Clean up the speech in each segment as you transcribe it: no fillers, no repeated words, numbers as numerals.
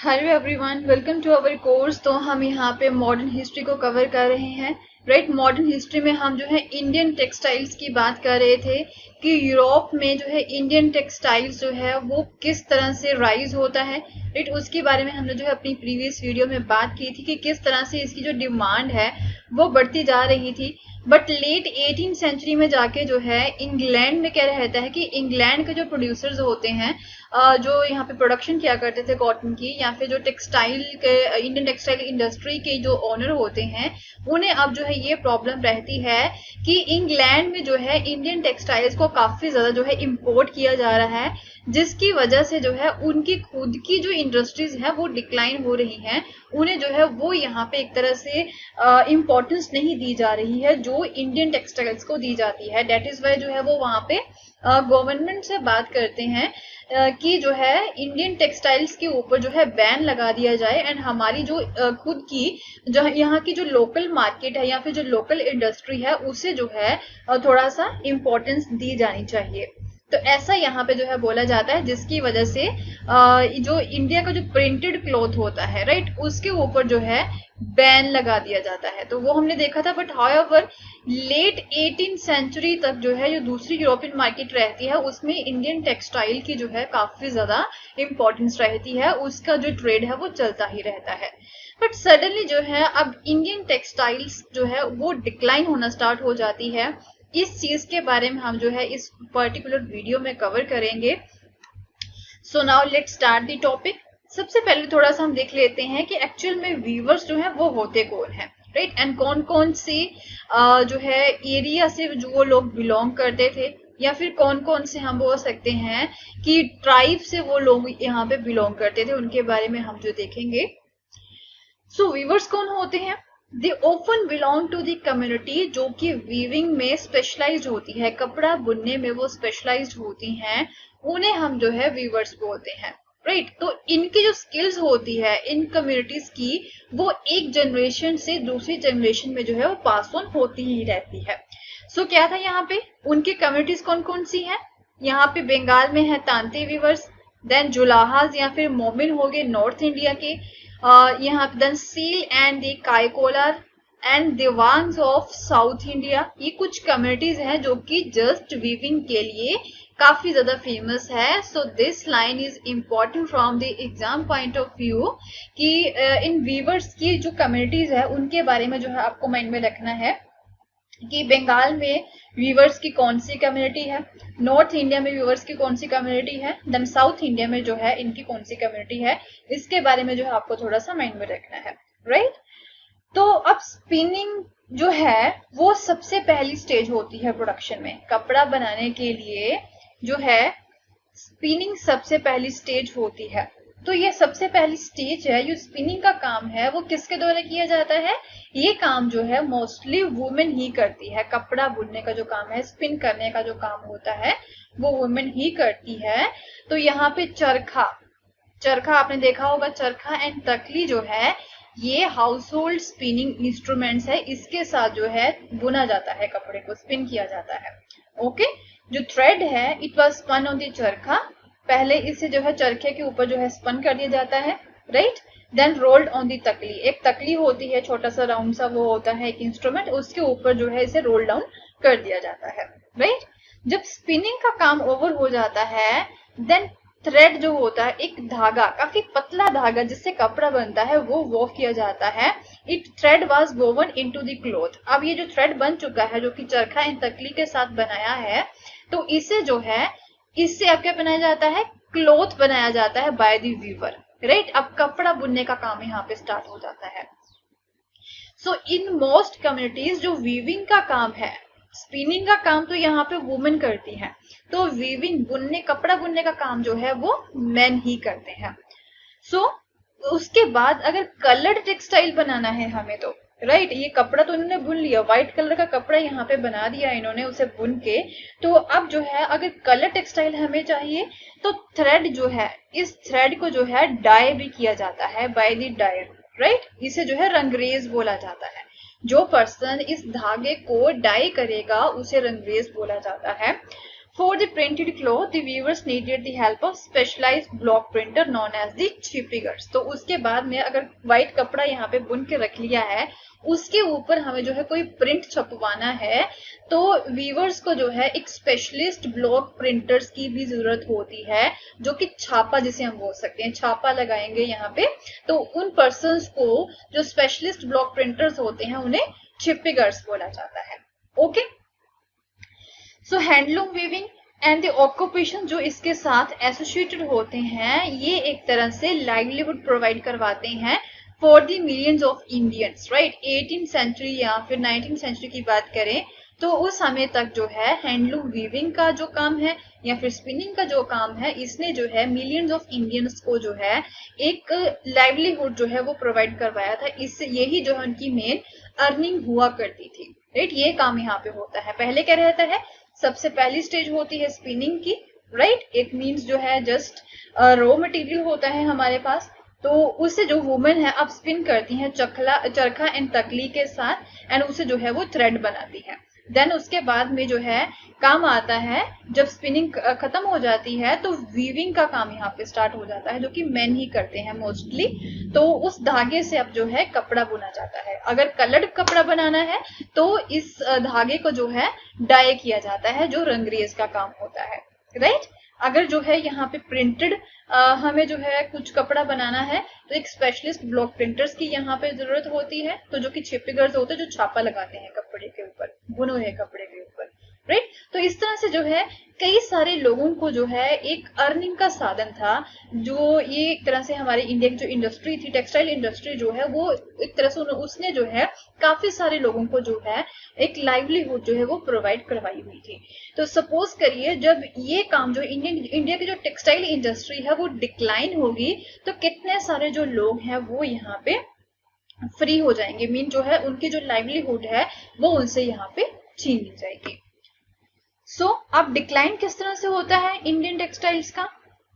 Hello everyone, welcome to our course. तो हम यहाँ पे मॉडर्न हिस्ट्री को कवर कर रहे हैं। राइट, मॉडर्न हिस्ट्री में हम जो है इंडियन टेक्सटाइल्स की बात कर रहे थे कि यूरोप में जो है इंडियन टेक्सटाइल्स जो है वो किस तरह से राइज होता है। राइट, उसके बारे में हमने जो है अपनी प्रीवियस वीडियो में बात की थी कि किस तरह से इसकी जो डिमांड है वो बढ़ती जा रही थी। बट लेट 18 सेंचुरी में जाके जो है इंग्लैंड में क्या रहता है कि इंग्लैंड के जो प्रोड्यूसर्स होते हैं, जो यहाँ पे प्रोडक्शन किया करते थे कॉटन की, या फिर जो टेक्सटाइल के इंडियन टेक्सटाइल इंडस्ट्री के जो ओनर होते हैं, उन्हें अब जो है ये प्रॉब्लम रहती है कि इंग्लैंड में जो है इंडियन टेक्सटाइल्स को काफी ज्यादा जो है इम्पोर्ट किया जा रहा है, जिसकी वजह से जो है उनकी खुद की जो इंडस्ट्रीज है वो डिक्लाइन हो रही हैं। उन्हें जो है वो यहाँ पे एक तरह से इम्पोर्टेंस नहीं दी जा रही है जो इंडियन टेक्सटाइल्स को दी जाती है। डेट इज वाई जो है वो वहां पे गवर्नमेंट से बात करते हैं कि जो है इंडियन टेक्सटाइल्स के ऊपर जो है बैन लगा दिया जाए एंड हमारी जो खुद की जो यहाँ की जो लोकल मार्केट है या फिर जो लोकल इंडस्ट्री है उसे जो है थोड़ा सा इम्पोर्टेंस दी जानी चाहिए। तो ऐसा यहाँ पे जो है बोला जाता है, जिसकी वजह से जो इंडिया का जो प्रिंटेड क्लॉथ होता है, राइट, उसके ऊपर जो है बैन लगा दिया जाता है। तो वो हमने देखा था। बट हाउएवर लेट 18 सेंचुरी तक जो है जो दूसरी यूरोपियन मार्केट रहती है उसमें इंडियन टेक्सटाइल की जो है काफी ज्यादा इंपॉर्टेंस रहती है, उसका जो ट्रेड है वो चलता ही रहता है। बट सडनली जो है अब इंडियन टेक्सटाइल्स जो है वो डिक्लाइन होना स्टार्ट हो जाती है। इस चीज के बारे में हम जो है इस पर्टिकुलर वीडियो में कवर करेंगे। So now let's start the topic. सबसे पहले थोड़ा सा हम देख लेते हैं कि एक्चुअल में वीवर्स जो है वो होते कौन है, राइट, एंड कौन कौन से जो है एरिया से जो वो लोग बिलोंग करते थे, या फिर कौन कौन से हम बोल सकते हैं कि ट्राइब से वो लोग यहाँ पे बिलोंग करते थे, उनके बारे में हम जो देखेंगे। सो वीवर्स कौन होते हैं? They often belong to the community जो कि वीविंग में स्पेशलाइज्ड होती है, कपड़ा बुनने में वो स्पेशलाइज्ड होती हैं, उन्हें हम जो है वीवर्स बोलते हैं। राइट, तो इनकी जो स्किल्स होती है इन कम्युनिटीज की वो एक जनरेशन से दूसरी जनरेशन में जो है वो पास ऑन होती ही रहती है। सो क्या था यहाँ पे, उनकी कम्युनिटीज कौन कौन सी है? यहाँ पे बंगाल में है तांती वीवर्स, देन जुलाहाज या फिर मोमिन हो गए नॉर्थ इंडिया के, यहाँ पे देन सील एंड द कायकोलार एंड दिवांग्स ऑफ साउथ इंडिया। ये कुछ कम्युनिटीज हैं जो कि जस्ट वीविंग के लिए काफी ज्यादा फेमस है। So this line is important from the exam point of view कि इन वीवर्स की जो कम्युनिटीज है उनके बारे में जो है आपको माइंड में रखना है कि बंगाल में वीवर्स की कौन सी कम्युनिटी है, नॉर्थ इंडिया में वीवर्स की कौन सी कम्युनिटी है, देन साउथ इंडिया में जो है इनकी कौन सी कम्युनिटी है, इसके बारे में जो है आपको थोड़ा सा माइंड में रखना है। राइट, तो अब स्पिनिंग जो है वो सबसे पहली स्टेज होती है प्रोडक्शन में। कपड़ा बनाने के लिए जो है स्पिनिंग सबसे पहली स्टेज होती है। तो ये सबसे पहली स्टेज है, जो स्पिनिंग का काम है वो किसके द्वारा किया जाता है? ये काम जो है मोस्टली वुमेन ही करती है। कपड़ा बुनने का जो काम है, स्पिन करने का जो काम होता है वो वुमेन ही करती है। तो यहाँ पे चरखा, चरखा आपने देखा होगा, चरखा एंड तकली जो है ये हाउस होल्ड स्पिनिंग इंस्ट्रूमेंट्स है, इसके साथ जो है बुना जाता है, कपड़े को स्पिन किया जाता है। ओके, जो थ्रेड है it was spun on the charkha, पहले इसे जो है चरखे के ऊपर जो है स्पन कर दिया जाता है। Right, then rolled on the takli, एक तकली होती है, छोटा सा राउंड सा वो होता है एक इंस्ट्रूमेंट, उसके ऊपर जो है इसे रोल डाउन कर दिया जाता है। राइट, जब स्पिनिंग का काम ओवर हो जाता है देन थ्रेड जो होता है, एक धागा, काफी पतला धागा जिससे कपड़ा बनता है, वो वोव किया जाता है। It thread was woven into the cloth. अब ये जो थ्रेड बन चुका है जो कि चरखा एंड तकली के साथ बनाया है, तो इसे जो है इससे अब क्या बनाया जाता है? क्लॉथ बनाया जाता है बाय द वीवर। राइट, अब कपड़ा बुनने का काम यहाँ पे स्टार्ट हो जाता है। सो इन मोस्ट कम्युनिटीज जो वीविंग का काम है, स्पिनिंग का काम तो यहाँ पे वुमेन करती है, तो वीविंग बुनने, कपड़ा बुनने का काम जो है वो मेन ही करते हैं। सो उसके बाद अगर कलर्ड टेक्सटाइल बनाना है हमें, तो राइट, ये कपड़ा तो इन्होंने बुन लिया, व्हाइट कलर का कपड़ा यहाँ पे बना दिया इन्होंने उसे बुन के। तो अब जो है अगर कलर टेक्सटाइल हमें चाहिए तो थ्रेड जो है, इस थ्रेड को जो है डाई भी किया जाता है बाय द डायर। राइट, इसे जो है रंगरेज बोला जाता है। जो पर्सन इस धागे को डाई करेगा उसे रंगरेज बोला जाता है। For the printed cloth, the weavers needed the help of specialized block printer known as the chippigers. तो उसके बाद में अगर व्हाइट कपड़ा यहाँ पे बुन के रख लिया है, उसके ऊपर हमें जो है कोई प्रिंट छपवाना है, तो वीवर्स को जो है एक स्पेशलिस्ट ब्लॉक प्रिंटर्स की भी जरूरत होती है, जो कि छापा जिसे हम बोल सकते हैं, छापा लगाएंगे यहाँ पे। तो उन पर्सन्स को जो स्पेशलिस्ट ब्लॉक प्रिंटर्स होते हैं उन्हें चिपिगर्स बोला जाता है। Okay, so handloom weaving and the occupation जो इसके साथ एसोसिएटेड होते हैं, ये एक तरह से लाइवलीहुड प्रोवाइड करवाते हैं for the millions of Indians, right. 18th century या फिर 19th सेंचुरी की बात करें तो उस समय तक जो है हैंडलूम वीविंग का जो काम है या फिर स्पिनिंग का जो काम है, इसने जो है मिलियंस ऑफ इंडियंस को जो है एक लाइवलीहुड जो है वो प्रोवाइड करवाया था। इससे यही जो है उनकी मेन अर्निंग हुआ करती थी, राइट। ये काम यहाँ पे होता है। पहले क्या रहता है, सबसे पहली स्टेज होती है स्पिनिंग की, राइट। एक मीन्स जो है जस्ट रॉ मटेरियल होता है हमारे पास, तो उससे जो वुमेन है अब स्पिन करती हैं चरखा एंड तकली के साथ, एंड उसे जो है वो थ्रेड बनाती है। देन उसके बाद में जो है काम आता है, जब स्पिनिंग खत्म हो जाती है तो वीविंग का काम यहाँ पे स्टार्ट हो जाता है, जो कि मेन ही करते हैं मोस्टली। तो उस धागे से अब जो है कपड़ा बुना जाता है। अगर कलर्ड कपड़ा बनाना है तो इस धागे को जो है डाई किया जाता है, जो रंगरेज का काम होता है, राइट। अगर जो है यहाँ पे प्रिंटेड हमें जो है कुछ कपड़ा बनाना है तो एक स्पेशलिस्ट ब्लॉक प्रिंटर्स की यहाँ पे जरूरत होती है, तो जो कि चिपिगर्स होते हैं जो छापा लगाते हैं कपड़े के ऊपर, बुने हुए कपड़े के ऊपर, राइट। तो इस तरह से जो है कई सारे लोगों को जो है एक अर्निंग का साधन था, जो ये एक तरह से हमारे इंडिया की जो इंडस्ट्री थी, टेक्सटाइल इंडस्ट्री जो है वो एक तरह से उसने जो है काफी सारे लोगों को जो है एक लाइवलीहुड जो है वो प्रोवाइड करवाई हुई थी। तो सपोज करिए जब ये काम जो इंडिया की जो टेक्सटाइल इंडस्ट्री है वो डिक्लाइन होगी, तो कितने सारे जो लोग हैं वो यहाँ पे फ्री हो जाएंगे, मीन जो है उनकी जो लाइवलीहुड है वो उनसे यहाँ पे छीन ली जाएगी। सो अब डिक्लाइन किस तरह से होता है इंडियन टेक्सटाइल्स का,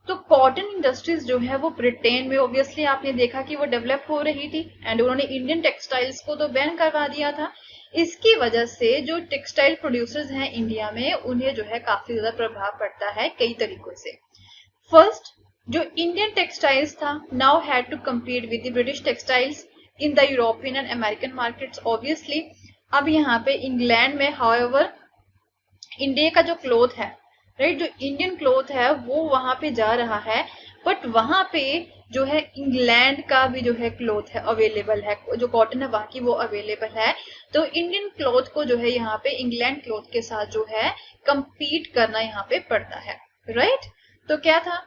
तो कॉटन इंडस्ट्रीज जो है वो ब्रिटेन में ऑब्वियसली आपने देखा कि वो डेवलप हो रही थी, एंड उन्होंने इंडियन टेक्सटाइल्स को तो बैन करवा दिया था। इसकी वजह से जो टेक्सटाइल प्रोड्यूसर्स हैं इंडिया में, उन्हें जो है काफी ज्यादा प्रभाव पड़ता है कई तरीकों से। फर्स्ट, जो इंडियन टेक्सटाइल्स था now had to compete with the British textiles in the European and American markets. Obviously अब यहाँ पे इंग्लैंड में हाउएवर इंडिया का जो क्लोथ है, राइट, जो इंडियन क्लोथ है वो वहां पे जा रहा है, बट वहां पे जो है इंग्लैंड का भी जो है क्लोथ है अवेलेबल है, जो कॉटन है वहां की वो अवेलेबल है। तो इंडियन क्लोथ को जो है यहाँ पे इंग्लैंड क्लोथ के साथ जो है कंपीट करना यहाँ पे पड़ता है, राइट। तो क्या था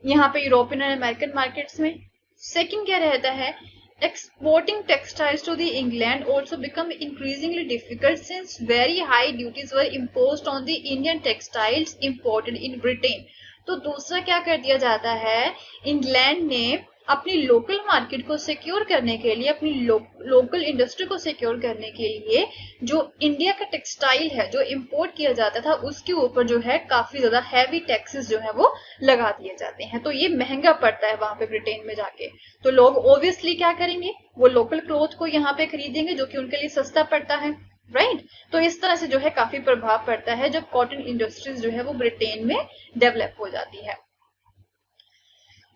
यहाँ पे यूरोपियन और अमेरिकन मार्केट्स में। सेकंड क्या रहता है, exporting textiles to the England also become increasingly difficult since very high duties were imposed on the Indian textiles imported in Britain। तो दूसरा क्या कर दिया जाता है, इंग्लैंड ने अपनी लोकल मार्केट को सिक्योर करने के लिए, अपनी लोकल इंडस्ट्री को सिक्योर करने के लिए जो इंडिया का टेक्सटाइल है जो इंपोर्ट किया जाता था उसके ऊपर जो है काफी ज्यादा हैवी टैक्सेस जो है वो लगा दिए जाते हैं। तो ये महंगा पड़ता है वहां पे ब्रिटेन में जाके। तो लोग ऑब्वियसली क्या करेंगे, वो लोकल क्लोथ को यहाँ पे खरीदेंगे जो कि उनके लिए सस्ता पड़ता है, राइट। तो इस तरह से जो है काफी प्रभाव पड़ता है जब कॉटन इंडस्ट्रीज जो है वो ब्रिटेन में डेवलप हो जाती है।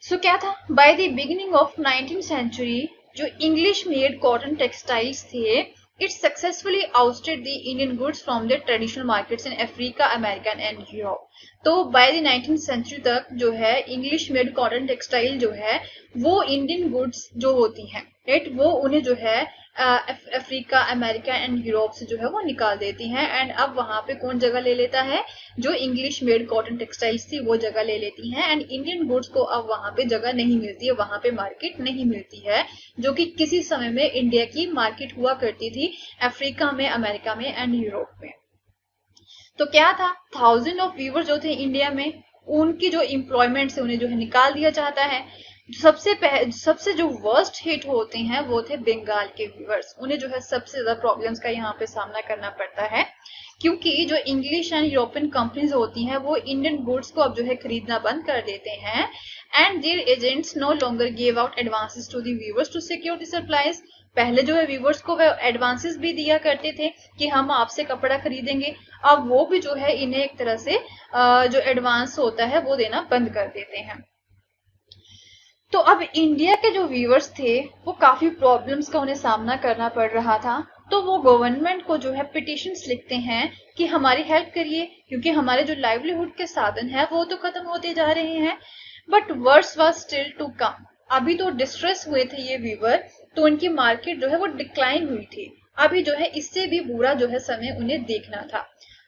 सो क्या था, by the beginning of 19th century जो इंग्लिश मेड कॉटन टेक्सटाइल्स थे, it successfully ousted the Indian goods from the traditional markets in Africa, America and Europe. तो बाय द 19th सेंचुरी तक जो है इंग्लिश मेड कॉटन टेक्सटाइल जो है वो Indian goods जो होती हैं, राइट, वो उन्हें जो है अफ्रीका, अमेरिका एंड यूरोप से जो है वो निकाल देती हैं। एंड अब वहां पे कौन जगह ले लेता है, जो इंग्लिश मेड कॉटन टेक्सटाइल्स थी वो जगह ले लेती हैं, एंड इंडियन गुड्स को अब वहां पे जगह नहीं मिलती है, वहां पे मार्केट नहीं मिलती है, जो कि किसी समय में इंडिया की मार्केट हुआ करती थी अफ्रीका में, अमेरिका में एंड यूरोप में। तो क्या था, 1000 ऑफ वीवर जो थे इंडिया में, उनकी जो एम्प्लॉयमेंट से उन्हें जो है निकाल दिया जाता है। सबसे जो वर्स्ट हिट होते हैं वो थे बंगाल के वीवर्स। उन्हें जो है सबसे ज्यादा प्रॉब्लम्स का यहाँ पे सामना करना पड़ता है, क्योंकि जो इंग्लिश एंड यूरोपियन कंपनीज होती हैं वो इंडियन गुड्स को अब जो है खरीदना बंद कर देते हैं, and their agents no longer give out advances to the weavers to secure the supplies. पहले जो है व्यूवर्स को वह एडवांसेस भी दिया करते थे कि हम आपसे कपड़ा खरीदेंगे, अब वो भी जो है इन्हें एक तरह से जो एडवांस होता है वो देना बंद कर देते हैं। तो अब इंडिया के जो व्यूवर्स थे वो काफी प्रॉब्लम्स का उन्हें सामना करना पड़ रहा था, तो वो गवर्नमेंट को जो है पिटिशंस लिखते हैं कि हमारी हेल्प करिए, क्योंकि हमारे जो लाइवलीहुड के साधन है वो तो खत्म होते जा रहे हैं। But worse was still to come. अभी तो डिस्ट्रेस हुए थे ये व्यूवर, तो उनकी मार्केट जो है वो डिक्लाइन हुई थी। अभी जो है इससे भी बुरा जो है समय उन्हें देखना था।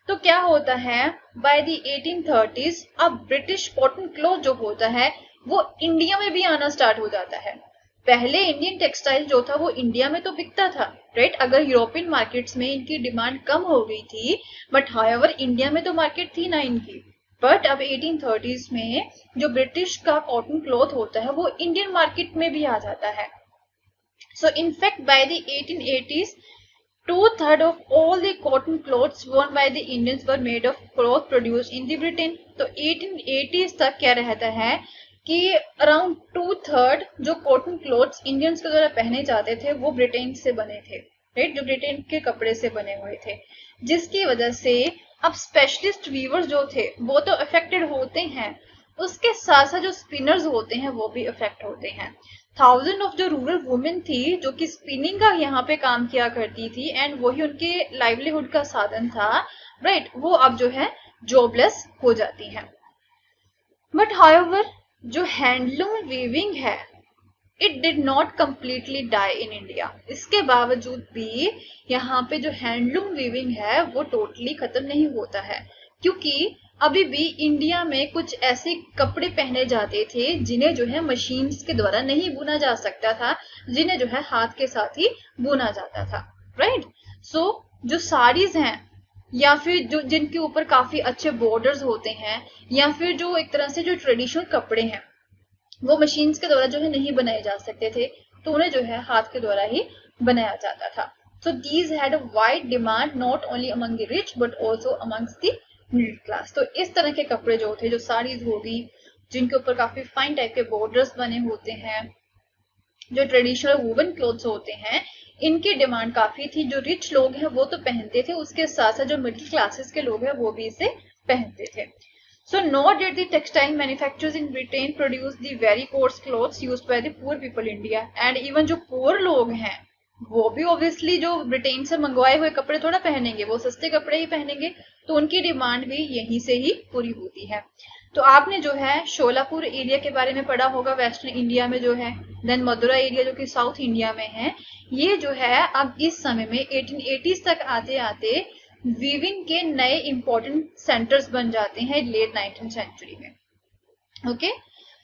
तो क्या होता है, बाय द 1830s अब ब्रिटिश कॉटन क्लॉथ जो होता है वो इंडिया में भी आना स्टार्ट हो जाता है। पहले इंडियन टेक्सटाइल जो था वो इंडिया में तो बिकता था, राइट, अगर यूरोपियन मार्केट्स में इनकी डिमांड कम हो गई थी, बट हाउएवर इंडिया में तो मार्केट थी ना इनकी। बट अब 1830s में जो ब्रिटिश का कॉटन क्लॉथ होता है वो इंडियन मार्केट में भी आ जाता है। So in fact by the 1880s 2/3 of all the cotton clothes worn by the Indians were made of cloth produced in the Britain। तो 1880s तक क्या रहता है कि अराउंड 2/3 जो कॉटन क्लोथ्स इंडियंस के द्वारा पहने जाते थे वो ब्रिटेन से बने थे, राइट, जो ब्रिटेन के कपड़े से बने हुए थे, जिसकी वजह से अब स्पेशलिस्ट वीवर्स जो थे वो तो अफेक्टेड होते हैं, उसके साथ साथ जो स्पिनर्स होते हैं वो भी अफेक्ट होते हैं। थाउजेंड ऑफ जो रूरल वुमेन थी जो कि स्पिनिंग का यहाँ पे काम किया करती थी एंड वही उनके लाइवलीहुड का साधन था, राइट, वो अब जो है जॉबलेस हो जाती हैं। बट हाउएवर जो हैंडलूम वीविंग है it did not completely die in India. इसके बावजूद भी यहाँ पे जो हैंडलूम वीविंग है वो टोटली खत्म नहीं होता है, क्योंकि अभी भी इंडिया में कुछ ऐसे कपड़े पहने जाते थे जिन्हें जो है मशीन्स के द्वारा नहीं बुना जा सकता था, जिन्हें जो है हाथ के साथ ही बुना जाता था, राइट। सो जो साड़ीज हैं या फिर जो जिनके ऊपर काफी अच्छे बॉर्डर्स होते हैं या फिर जो एक तरह से जो ट्रेडिशनल कपड़े हैं वो मशीन्स के द्वारा जो है नहीं बनाए जा सकते थे, तो उन्हें जो है हाथ के द्वारा ही बनाया जाता था। So these had a wide demand not only among the rich but also amongst the middle class. तो इस तरह के कपड़े जो थे, जो साड़ीज होगी जिनके ऊपर काफी फाइन टाइप के बॉर्डर्स बने होते हैं, जो ट्रेडिशनल वुवन क्लोथ्स होते हैं, इनकी डिमांड काफी थी। जो रिच लोग हैं वो तो पहनते थे, उसके साथ साथ जो मिडिल क्लासेस के लोग हैं वो भी इसे पहनते थे। So nor did the textile manufacturers in Britain produce the very coarse clothes used by the poor people India, and even जो poor लोग हैं वो भी obviously जो ब्रिटेन से मंगवाए हुए कपड़े थोड़ा पहनेंगे, वो सस्ते कपड़े ही पहनेंगे, तो उनकी डिमांड भी यहीं से ही पूरी होती है। तो आपने जो है शोलापुर एरिया के बारे में पढ़ा होगा वेस्टर्न इंडिया में जो है, देन मदुरा एरिया जो कि साउथ इंडिया में है, ये जो है अब इस समय में 1880s तक आते आते वीविंग के नए इंपॉर्टेंट सेंटर्स बन जाते हैं लेट 19th सेंचुरी में। Okay,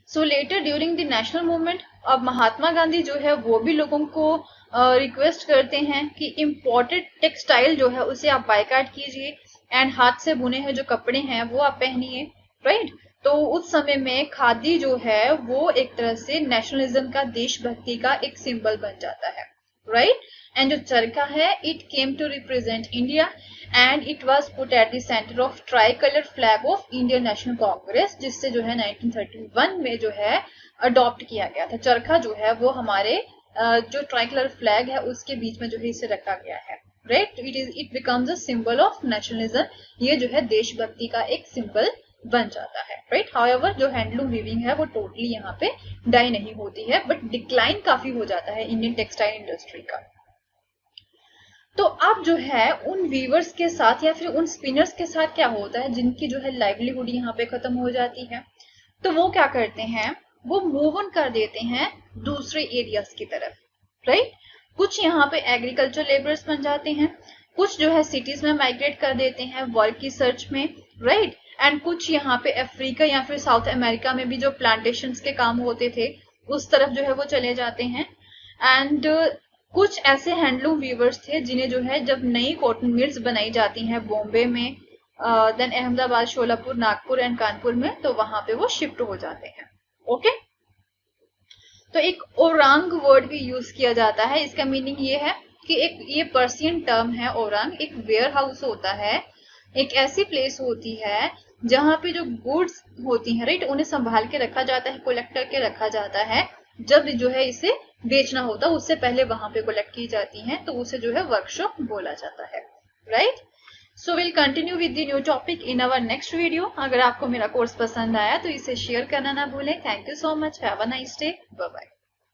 so letter during the national movement अब महात्मा गांधी जो है वो भी लोगों को रिक्वेस्ट करते हैं कि इम्पोर्टेड टेक्सटाइल जो है उसे आप बायकाट कीजिए एंड हाथ से बुने हुए जो कपड़े हैं वो आप पहनिए, राइट। तो उस समय में खादी जो है वो एक तरह से नेशनलिज्म का, देशभक्ति का एक सिंबल बन जाता है, राइट। एंड जो चरखा है it came to represent India and it was put at the centre of tricolour flag of Indian National Congress, जिससे जो है 1931 में जो है अडॉप्ट किया गया था। चरखा जो है वो हमारे जो ट्राई कलर फ्लैग है उसके बीच में जो है इसे रखा गया है, right. It becomes a symbol of nationalism, ये जो है देशभक्ति का एक सिंबल बन जाता है, राइट। हाउएवर जो हैंडलूम वीविंग है वो टोटली यहाँ पे डाई नहीं होती है, बट डिक्लाइन काफी हो जाता है इंडियन टेक्सटाइल इंडस्ट्री का। तो अब जो है उन वीवर्स के साथ या फिर उन स्पिनर्स के साथ क्या होता है जिनकी जो है लाइवलीहुड यहाँ पे खत्म हो जाती है, तो वो क्या करते हैं, वो मूव ऑन कर देते हैं दूसरे एरियाज की तरफ, राइट। कुछ यहाँ पे एग्रीकल्चर लेबर्स बन जाते हैं, कुछ जो है सिटीज में माइग्रेट कर देते हैं वर्क की सर्च में, राइट। एंड कुछ यहाँ पे अफ्रीका या फिर साउथ अमेरिका में भी जो प्लांटेशंस के काम होते थे उस तरफ जो है वो चले जाते हैं। एंड कुछ ऐसे हैंडलूम वीवर्स थे जिन्हें जो है जब नई कॉटन मिल्स बनाई जाती हैं बॉम्बे में, देन अहमदाबाद, शोलापुर, नागपुर एंड कानपुर में, तो वहां पे वो शिफ्ट हो जाते हैं। ओके, तो एक ओरांग वर्ड भी यूज किया जाता है। इसका मीनिंग ये है कि एक ये पर्सियन टर्म है ओरांग, एक वेयर हाउस होता है, एक ऐसी प्लेस होती है जहां पे जो गुड्स होती हैं, राइट, उन्हें संभाल के रखा जाता है, कलेक्ट करके रखा जाता है, जब जो है इसे बेचना होता है उससे पहले वहां पे कलेक्ट की जाती हैं, तो उसे जो है वर्कशॉप बोला जाता है, right. So will continue with the new topic in our next video. अगर आपको मेरा कोर्स पसंद आया तो इसे शेयर करना ना भूलें। Thank you so much, have a nice day, bye bye.